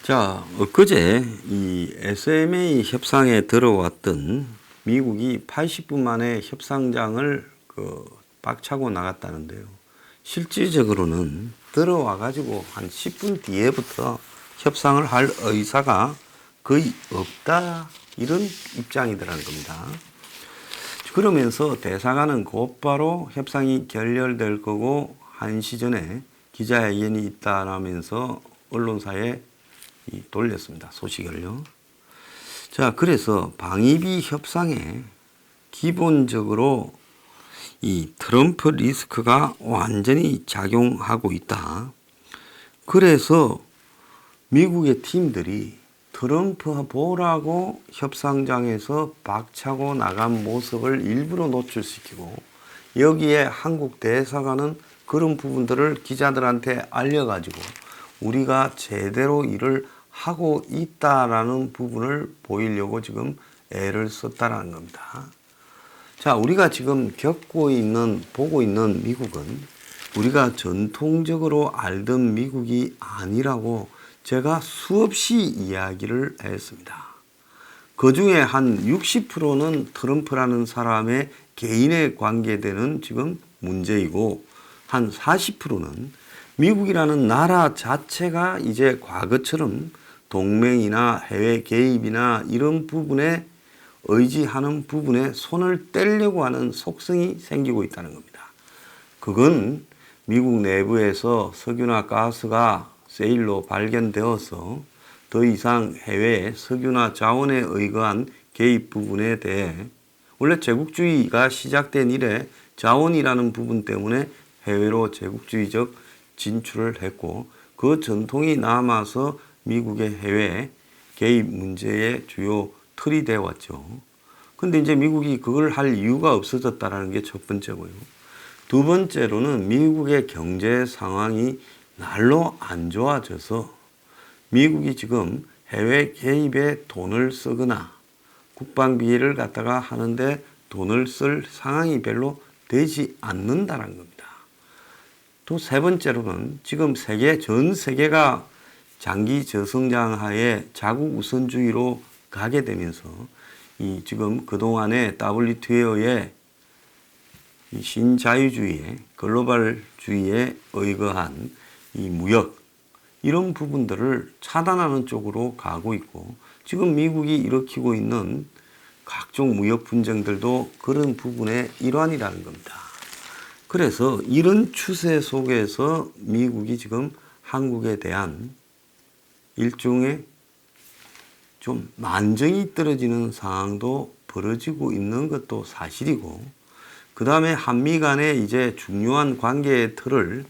자, 엊그제 이 SMA 협상에 들어왔던 미국이 80분 만에 협상장을 박차고 나갔다는데요. 실질적으로는 들어와 가지고 한 10분 뒤에부터 협상을 할 의사가 거의 없다, 이런 입장이더라는 겁니다. 그러면서 대사관은 곧바로 협상이 결렬될 거고 1시 전에 기자회견이 있다라면서 언론사에 돌렸습니다. 소식을요. 자, 그래서 방위비 협상에 기본적으로 이 트럼프 리스크가 완전히 작용하고 있다. 그래서 미국의 팀들이 트럼프 보라고 협상장에서 박차고 나간 모습을 일부러 노출시키고, 여기에 한국 대사관은 그런 부분들을 기자들한테 알려가지고 우리가 제대로 일을 하고 있다라는 부분을 보이려고 지금 애를 썼다라는 겁니다. 자, 우리가 지금 겪고 있는, 보고 있는 미국은 우리가 전통적으로 알던 미국이 아니라고 제가 수없이 이야기를 했습니다. 그 중에 한 60%는 트럼프라는 사람의 개인에 관계되는 지금 문제이고, 한 40%는 미국이라는 나라 자체가 이제 과거처럼 동맹이나 해외 개입이나 이런 부분에 의지하는 부분에 손을 떼려고 하는 속성이 생기고 있다는 겁니다. 그건 미국 내부에서 석유나 가스가 세일로 발견되어서 더 이상 해외 석유나 자원에 의거한 개입 부분에 대해, 원래 제국주의가 시작된 이래 자원이라는 부분 때문에 해외로 제국주의적 진출을 했고, 그 전통이 남아서 미국의 해외 개입 문제의 주요 틀이 되어 왔죠. 근데 이제 미국이 그걸 할 이유가 없어졌다라는 게 첫 번째고요. 두 번째로는 미국의 경제 상황이 날로 안 좋아져서 미국이 지금 해외 개입에 돈을 쓰거나 국방비를 갖다가 하는데 돈을 쓸 상황이 별로 되지 않는다는 겁니다. 또 세 번째로는 지금 전 세계가 장기 저성장 하에 자국 우선주의로 가게 되면서 이 지금 그동안의 WTO의 이 신자유주의의 글로벌주의에 의거한 이 무역, 이런 부분들을 차단하는 쪽으로 가고 있고, 지금 미국이 일으키고 있는 각종 무역 분쟁들도 그런 부분의 일환이라는 겁니다. 그래서 이런 추세 속에서 미국이 지금 한국에 대한 일종의 좀 만정이 떨어지는 상황도 벌어지고 있는 것도 사실이고, 그 다음에 한미 간의 이제 중요한 관계의 틀을,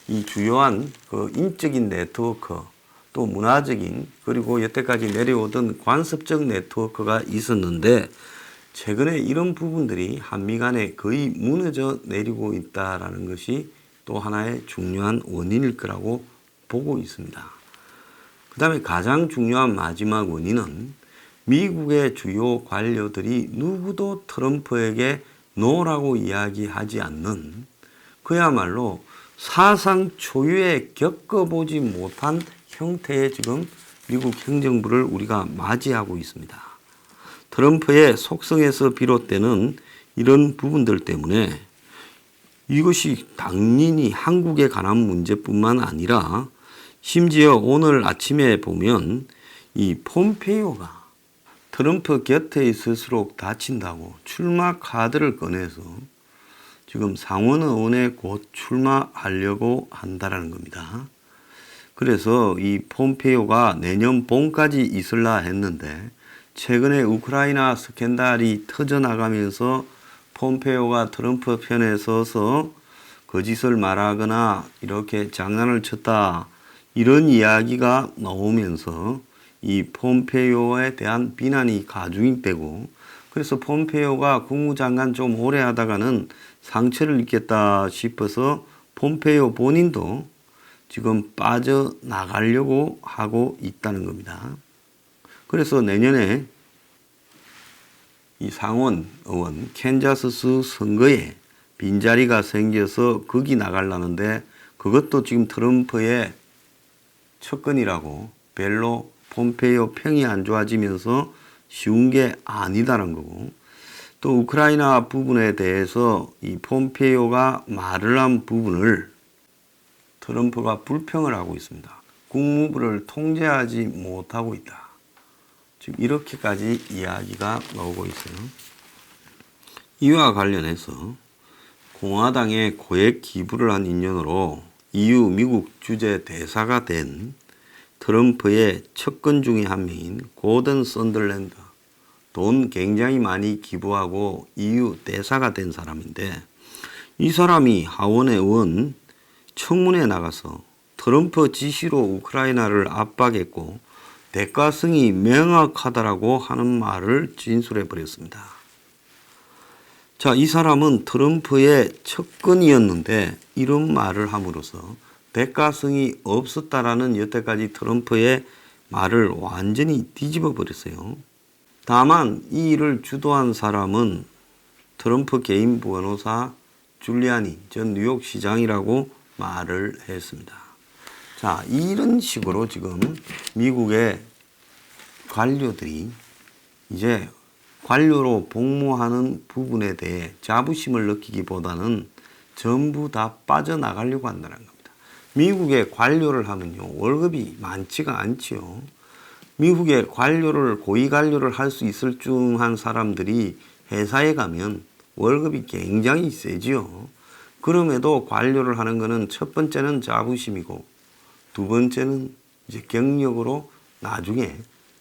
이 주요한 그 인적인 네트워크, 또 문화적인, 그리고 여태까지 내려오던 관습적 네트워크가 있었는데, 최근에 이런 부분들이 한미 간에 거의 무너져 내리고 있다라는 것이 또 하나의 중요한 원인일 거라고 보고 있습니다. 그 다음에 가장 중요한 마지막 원인은 미국의 주요 관료들이 누구도 트럼프에게 노라고 이야기하지 않는, 그야말로 사상 초유의 겪어보지 못한 형태의 지금 미국 행정부를 우리가 맞이하고 있습니다. 트럼프의 속성에서 비롯되는 이런 부분들 때문에 이것이 당연히 한국에 관한 문제뿐만 아니라, 심지어 오늘 아침에 보면 이 폼페이오가 트럼프 곁에 있을수록 다친다고 출마 카드를 꺼내서 지금 상원의원에 곧 출마하려고 한다라는 겁니다. 그래서 이 폼페이오가 내년 봄까지 있으려 했는데, 최근에 우크라이나 스캔들이 터져나가면서 폼페이오가 트럼프 편에 서서 거짓을 말하거나 이렇게 장난을 쳤다, 이런 이야기가 나오면서 이 폼페이오에 대한 비난이 가중되고, 그래서 폼페이오가 국무장관 좀 오래 하다가는 상처를 입겠다 싶어서 폼페이오 본인도 지금 빠져나가려고 하고 있다는 겁니다. 그래서 내년에 이 상원 의원 캔자스주 선거에 빈자리가 생겨서 거기 나가려는데, 그것도 지금 트럼프의 척근이라고 별로 폼페이오 평이 안 좋아지면서 쉬운 게 아니다는 거고, 또 우크라이나 부분에 대해서 이 폼페이오가 말을 한 부분을 트럼프가 불평을 하고 있습니다. 국무부를 통제하지 못하고 있다. 지금 이렇게까지 이야기가 나오고 있어요. 이와 관련해서 공화당에 고액 기부를 한 인연으로 EU 미국 주재 대사가 된 트럼프의 측근 중에 한 명인 고든 선덜랜드, 돈 굉장히 많이 기부하고 EU 대사가 된 사람인데, 이 사람이 하원의 의원 청문회에 나가서 트럼프 지시로 우크라이나를 압박했고 대가성이 명확하다라고 하는 말을 진술해 버렸습니다. 자, 이 사람은 트럼프의 측근이었는데 이런 말을 함으로써 대가성이 없었다라는 여태까지 트럼프의 말을 완전히 뒤집어 버렸어요. 다만 이 일을 주도한 사람은 트럼프 개인 변호사 줄리아니 전 뉴욕시장이라고 말을 했습니다. 자, 이런 식으로 지금 미국의 관료들이 이제 관료로 복무하는 부분에 대해 자부심을 느끼기보다는 전부 다 빠져나가려고 한다는 겁니다. 미국의 관료를 하면요, 월급이 많지가 않지요. 미국의 관료를, 고위 관료를 할 수 있을 쯤한 사람들이 회사에 가면 월급이 굉장히 세지요. 그럼에도 관료를 하는 것은 첫 번째는 자부심이고, 두 번째는 이제 경력으로 나중에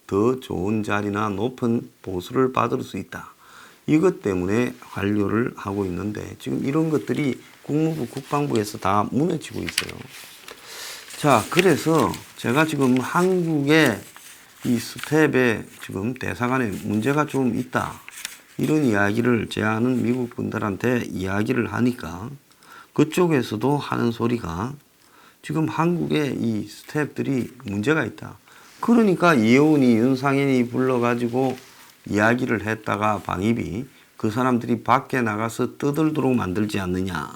더 좋은 자리나 높은 보수를 받을 수 있다. 이것 때문에 관료를 하고 있는데 지금 이런 것들이 국무부 국방부에서 다 무너지고 있어요. 자, 그래서 제가 지금 한국의 이 스텝에 지금 대사관에 문제가 좀 있다, 이런 이야기를 제 아는 미국 분들한테 이야기를 하니까 그쪽에서도 하는 소리가 지금 한국의 이 스텝들이 문제가 있다. 그러니까 이혜훈이 윤상현이 불러가지고 이야기를 했다가 방입이 그 사람들이 밖에 나가서 떠들도록 만들지 않느냐.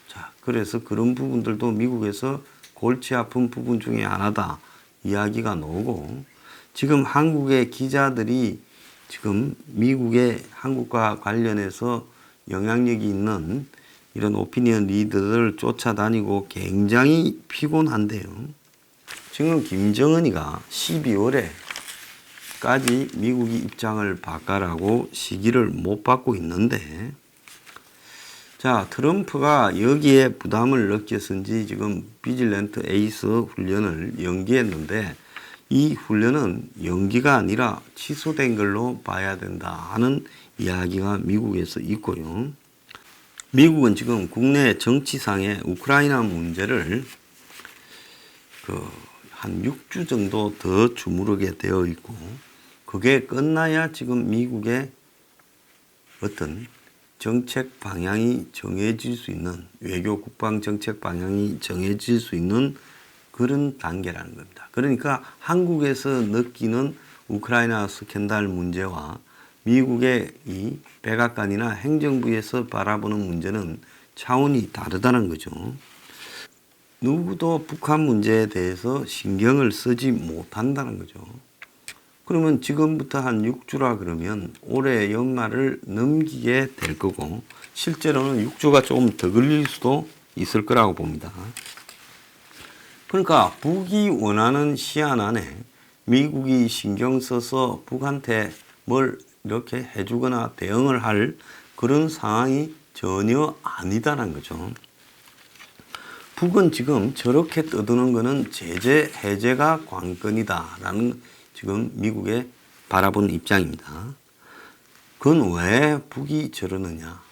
자, 그래서 그런 부분들도 미국에서 골치 아픈 부분 중에 하나다 이야기가 나오고, 지금 한국의 기자들이 지금 미국의 한국과 관련해서 영향력이 있는 이런 오피니언 리더를 쫓아다니고 굉장히 피곤한데요. 지금 김정은이가 12월에까지 미국이 입장을 바꿔라고 시기를 못 받고 있는데, 자, 트럼프가 여기에 부담을 느꼈은지 지금 비질랜트 에이스 훈련을 연기했는데, 이 훈련은 연기가 아니라 취소된 걸로 봐야 된다 하는 이야기가 미국에서 있고요. 미국은 지금 국내 정치상의 우크라이나 문제를 한 6주 정도 더 주무르게 되어 있고, 그게 끝나야 지금 미국의 어떤 정책 방향이 정해질 수 있는, 외교 국방 정책 방향이 정해질 수 있는 그런 단계라는 겁니다. 그러니까 한국에서 느끼는 우크라이나 스캔들 문제와 미국의 이 백악관이나 행정부에서 바라보는 문제는 차원이 다르다는 거죠. 누구도 북한 문제에 대해서 신경을 쓰지 못한다는 거죠. 그러면 지금부터 한 6주라 그러면 올해 연말을 넘기게 될 거고, 실제로는 6주가 조금 더 걸릴 수도 있을 거라고 봅니다. 그러니까 북이 원하는 시한 안에 미국이 신경 써서 북한테 뭘 이렇게 해주거나 대응을 할 그런 상황이 전혀 아니다라는 거죠. 북은 지금 저렇게 떠드는 거는 제재 해제가 관건이다라는 지금 미국의 바라보는 입장입니다. 그건 왜 북이 저러느냐?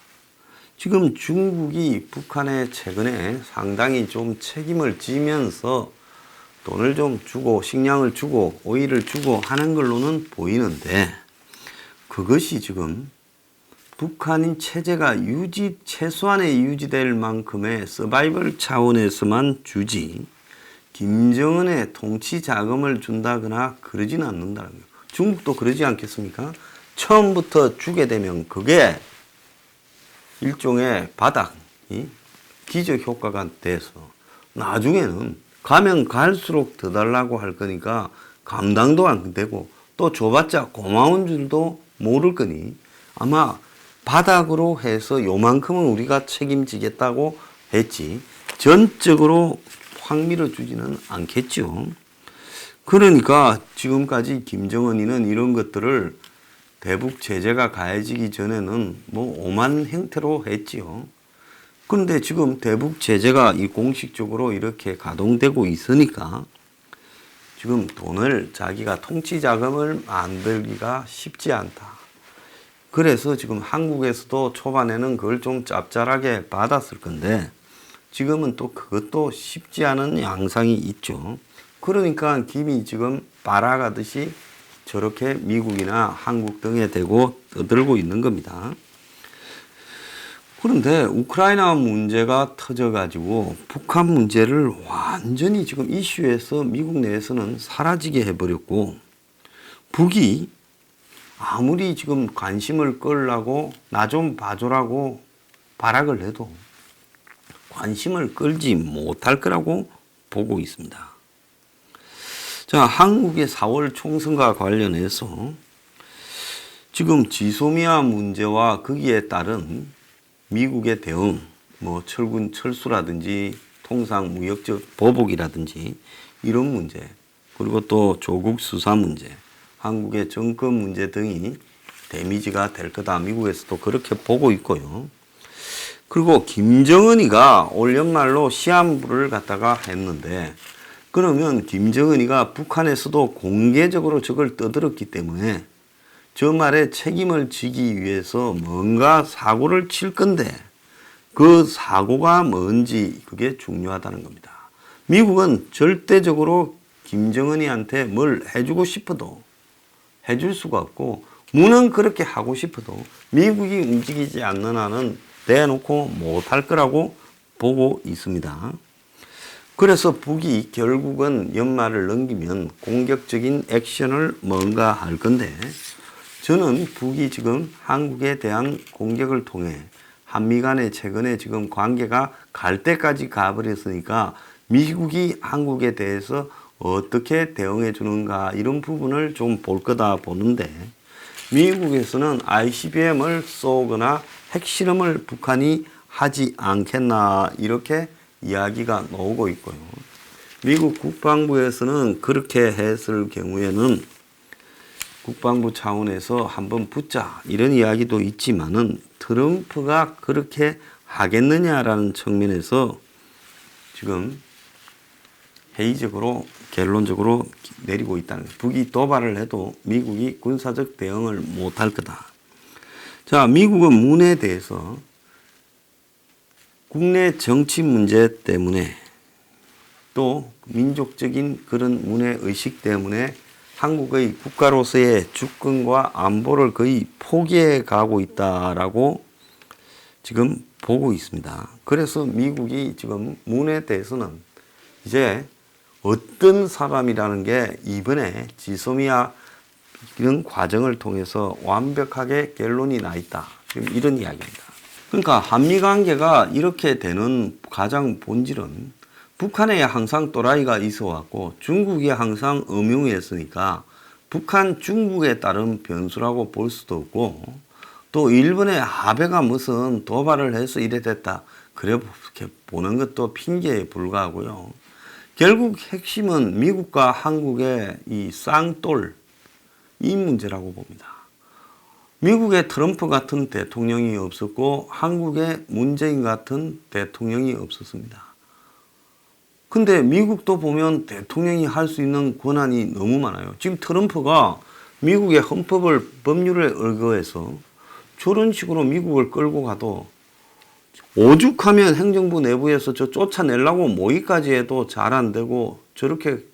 지금 중국이 북한에 최근에 상당히 좀 책임을 지면서 돈을 좀 주고 식량을 주고 오일을 주고 하는 걸로는 보이는데, 그것이 지금 북한인 체제가 최소한의 유지될 만큼의 서바이벌 차원에서만 주지, 김정은의 통치 자금을 준다거나 그러지는 않는다는 거예요. 중국도 그러지 않겠습니까? 처음부터 주게 되면 그게 일종의 바닥, 기적 효과가 돼서 나중에는 가면 갈수록 더 달라고 할 거니까 감당도 안 되고 또 줘봤자 고마운 줄도 모를 거니 아마 바닥으로 해서 요만큼은 우리가 책임지겠다고 했지 전적으로 확 밀어주지는 않겠죠. 그러니까 지금까지 김정은이는 이런 것들을 대북 제재가 가해지기 전에는 뭐 오만 행태로 했지요. 그런데 지금 대북 제재가 이 공식적으로 이렇게 가동되고 있으니까 지금 돈을 자기가 통치 자금을 만들기가 쉽지 않다. 그래서 지금 한국에서도 초반에는 그걸 좀 짭짤하게 받았을 건데 지금은 또 그것도 쉽지 않은 양상이 있죠. 그러니까 김이 지금 빨아가듯이 저렇게 미국이나 한국 등에 대고 떠들고 있는 겁니다. 그런데 우크라이나 문제가 터져가지고 북한 문제를 완전히 지금 이슈에서 미국 내에서는 사라지게 해버렸고 북이 아무리 지금 관심을 끌라고 나 좀 봐줘라고 발악을 해도 관심을 끌지 못할 거라고 보고 있습니다. 자, 한국의 4월 총선과 관련해서 지금 지소미아 문제와 거기에 따른 미국의 대응, 뭐 철군 철수라든지 통상 무역적 보복이라든지 이런 문제, 그리고 또 조국 수사 문제, 한국의 정권 문제 등이 데미지가 될 거다. 미국에서도 그렇게 보고 있고요. 그리고 김정은이가 올 연말로 시한부를 갖다가 했는데 그러면 김정은이가 북한에서도 공개적으로 저걸 떠들었기 때문에 저 말에 책임을 지기 위해서 뭔가 사고를 칠 건데 그 사고가 뭔지 그게 중요하다는 겁니다. 미국은 절대적으로 김정은이한테 뭘 해주고 싶어도 해줄 수가 없고 무는 그렇게 하고 싶어도 미국이 움직이지 않는 한은 대놓고 못할 거라고 보고 있습니다. 그래서 북이 결국은 연말을 넘기면 공격적인 액션을 뭔가 할 건데 저는 북이 지금 한국에 대한 공격을 통해 한미 간의 최근에 지금 관계가 갈 때까지 가버렸으니까 미국이 한국에 대해서 어떻게 대응해 주는가 이런 부분을 좀 볼 거다 보는데 미국에서는 ICBM을 쏘거나 핵실험을 북한이 하지 않겠나 이렇게 이야기가 나오고 있고요. 미국 국방부에서는 그렇게 했을 경우에는 국방부 차원에서 한번 붙자 이런 이야기도 있지만은 트럼프가 그렇게 하겠느냐라는 측면에서 지금 회의적으로 결론적으로 내리고 있다는 거예요. 북이 도발을 해도 미국이 군사적 대응을 못할 거다. 자, 미국은 문에 대해서 국내 정치 문제 때문에 또 민족적인 그런 문화 의식 때문에 한국의 국가로서의 주권과 안보를 거의 포기해 가고 있다라고 지금 보고 있습니다. 그래서 미국이 지금 문에 대해서는 이제 어떤 사람이라는 게 이번에 지소미아 이런 과정을 통해서 완벽하게 결론이 나 있다. 지금 이런 이야기입니다. 그러니까 한미 관계가 이렇게 되는 가장 본질은 북한에 항상 또라이가 있어 왔고 중국이 항상 음흉했으니까 북한 중국에 따른 변수라고 볼 수도 없고 또 일본의 아베가 무슨 도발을 해서 이래 됐다 그렇게 보는 것도 핑계에 불과하고요. 결국 핵심은 미국과 한국의 이 쌍돌 이 문제라고 봅니다. 미국의 트럼프 같은 대통령이 없었고 한국의 문재인 같은 대통령이 없었습니다. 근데 미국도 보면 대통령이 할 수 있는 권한이 너무 많아요. 지금 트럼프가 미국의 헌법을 법률에 의거해서 저런 식으로 미국을 끌고 가도 오죽하면 행정부 내부에서 저 쫓아내려고 모의까지 해도 잘 안 되고 저렇게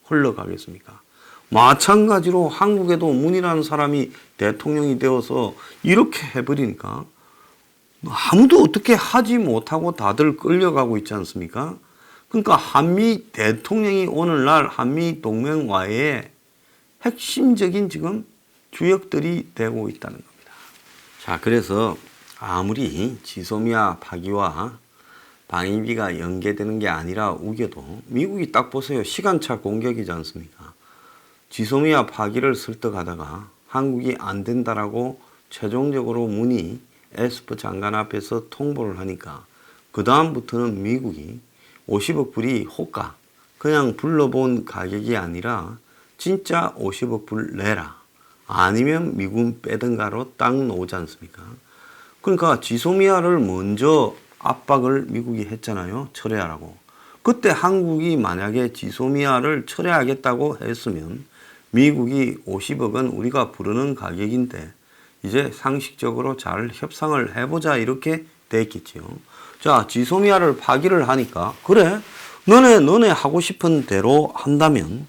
흘러가겠습니까? 마찬가지로 한국에도 문이라는 사람이 대통령이 되어서 이렇게 해버리니까 아무도 어떻게 하지 못하고 다들 끌려가고 있지 않습니까? 그러니까 한미 대통령이 오늘날 한미 동맹와의 핵심적인 지금 주역들이 되고 있다는 겁니다. 자, 그래서 아무리 지소미아 파기와 방위비가 연계되는 게 아니라 우겨도 미국이 딱 보세요. 시간차 공격이지 않습니까? 지소미아 파기를 설득하다가 한국이 안 된다라고 최종적으로 문희 에스퍼 장관 앞에서 통보를 하니까 그 다음부터는 미국이 50억 불이 호가 그냥 불러본 가격이 아니라 진짜 50억 불 내라. 아니면 미군 빼든가로 딱 나오지 않습니까? 그러니까 지소미아를 먼저 압박을 미국이 했잖아요. 철회하라고. 그때 한국이 만약에 지소미아를 철회하겠다고 했으면 미국이 50억은 우리가 부르는 가격인데 이제 상식적으로 잘 협상을 해보자 이렇게 됐겠지요. 자, 지소미아를 파기를 하니까 그래 너네 하고 싶은 대로 한다면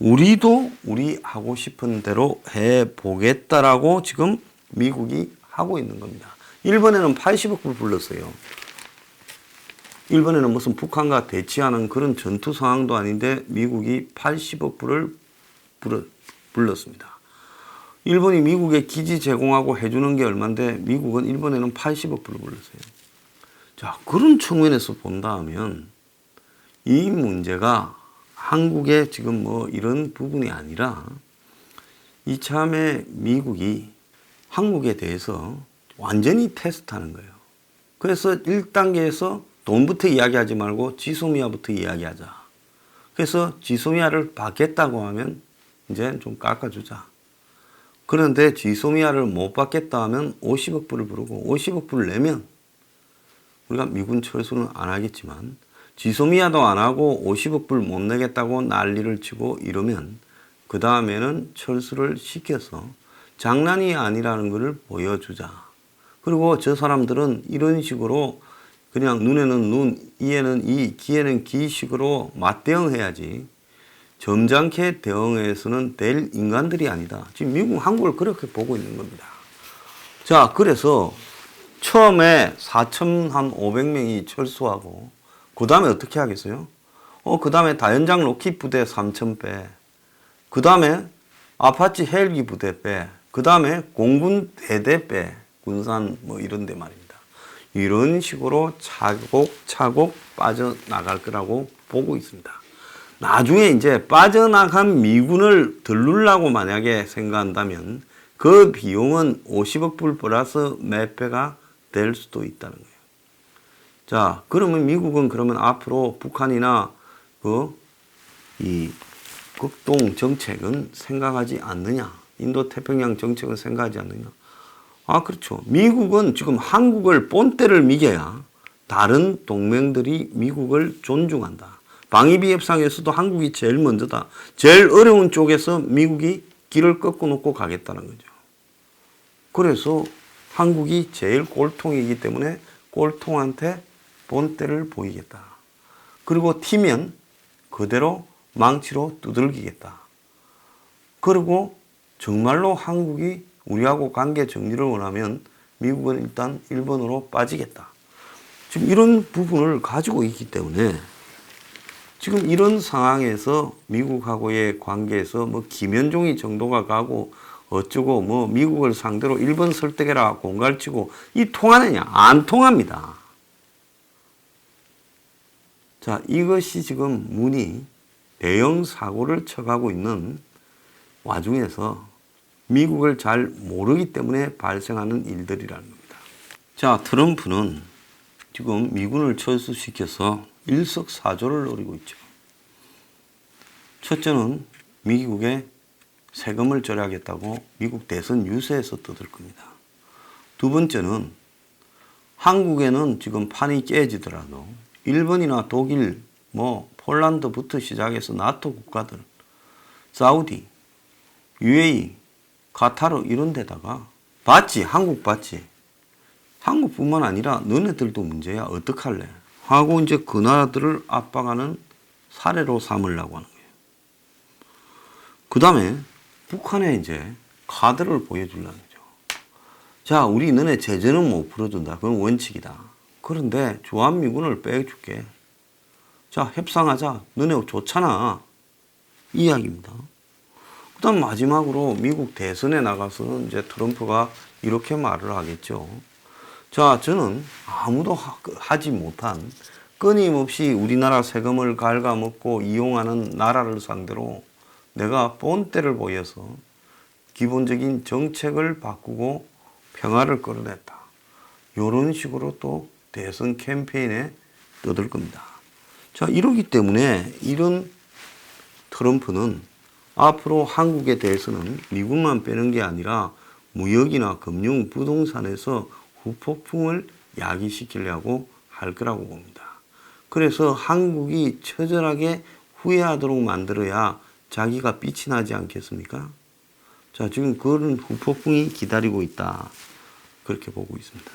우리도 우리 하고 싶은 대로 해보겠다라고 지금 미국이 하고 있는 겁니다. 일본에는 80억 불 불렀어요. 일본에는 무슨 북한과 대치하는 그런 전투 상황도 아닌데 미국이 80억 불을 불렀습니다. 일본이 미국에 기지 제공하고 해주는 게 얼마인데 미국은 일본에는 80억 불을 불렀어요. 자, 그런 측면에서 본다면 이 문제가 한국의 지금 뭐 이런 부분이 아니라 이참에 미국이 한국에 대해서 완전히 테스트하는 거예요. 그래서 1단계에서 돈부터 이야기하지 말고 지소미아부터 이야기하자. 그래서 지소미아를 받겠다고 하면 이제 좀 깎아주자. 그런데 지소미아를 못 받겠다 하면 50억 불을 부르고 50억 불을 내면 우리가 미군 철수는 안 하겠지만 지소미아도 안 하고 50억 불 못 내겠다고 난리를 치고 이러면 그 다음에는 철수를 시켜서 장난이 아니라는 것을 보여주자. 그리고 저 사람들은 이런 식으로 그냥 눈에는 눈, 이에는 이, 기에는 기식으로 맞대응해야지 점잖게 대응해서는 될 인간들이 아니다. 지금 미국, 한국을 그렇게 보고 있는 겁니다. 자, 그래서 처음에 4,500명이 철수하고 그 다음에 어떻게 하겠어요? 그 다음에 다연장 로켓 부대 3,000배, 그 다음에 아파치 헬기 부대 빼, 그 다음에 공군 대대 빼, 군산 뭐 이런 데 말입니다. 이런 식으로 차곡차곡 빠져나갈 거라고 보고 있습니다. 나중에 이제 빠져나간 미군을 들르려고 만약에 생각한다면 그 비용은 50억 불 플러스 몇 배가 될 수도 있다는 거예요. 자, 그러면 미국은 그러면 앞으로 북한이나 이 극동 정책은 생각하지 않느냐? 인도 태평양 정책은 생각하지 않느냐? 아, 그렇죠. 미국은 지금 한국을 본때를 미겨야 다른 동맹들이 미국을 존중한다. 방위비 협상에서도 한국이 제일 먼저다. 제일 어려운 쪽에서 미국이 길을 꺾어 놓고 가겠다는 거죠. 그래서 한국이 제일 꼴통이기 때문에 꼴통한테 본때를 보이겠다. 그리고 튀면 그대로 망치로 두들기겠다. 그리고 정말로 한국이 우리하고 관계 정리를 원하면 미국은 일단 일본으로 빠지겠다. 지금 이런 부분을 가지고 있기 때문에 지금 이런 상황에서 미국하고의 관계에서 뭐 김연종이 정도가 가고 어쩌고 뭐 미국을 상대로 일본 설득해라 공갈치고 이 통하느냐? 안 통합니다. 자, 이것이 지금 문이 대형 사고를 쳐가고 있는 와중에서 미국을 잘 모르기 때문에 발생하는 일들이라는 겁니다. 자, 트럼프는 지금 미군을 철수시켜서 일석사조를 노리고 있죠. 첫째는 미국의 세금을 절약하겠다고 미국 대선 유세에서 떠들 겁니다. 두 번째는 한국에는 지금 판이 깨지더라도 일본이나 독일, 폴란드부터 시작해서 나토 국가들, 사우디, UAE, 카타르 이런 데다가 받지, 한국 받지. 한국뿐만 아니라 너네들도 문제야. 어떡할래? 하고 이제 그 나라들을 압박하는 사례로 삼으려고 하는 거예요. 그 다음에 북한에 이제 카드를 보여주려는 거죠. 자, 우리 너네 제재는 못 풀어준다. 그건 원칙이다. 그런데 주한미군을 빼줄게. 자, 협상하자. 너네 좋잖아. 이 이야기입니다. 그 다음 마지막으로 미국 대선에 나가서는 이제 트럼프가 이렇게 말을 하겠죠. 자, 저는 아무도 하지 못한 끊임없이 우리나라 세금을 갉아먹고 이용하는 나라를 상대로 내가 본때를 보여서 기본적인 정책을 바꾸고 평화를 끌어냈다. 이런 식으로 또 대선 캠페인에 떠들 겁니다. 자, 이러기 때문에 이런 트럼프는 앞으로 한국에 대해서는 미국만 빼는 게 아니라 무역이나 금융, 부동산에서 후폭풍을 야기시키려고 할 거라고 봅니다. 그래서 한국이 처절하게 후회하도록 만들어야 자기가 빛이 나지 않겠습니까? 자, 지금 그런 후폭풍이 기다리고 있다. 그렇게 보고 있습니다.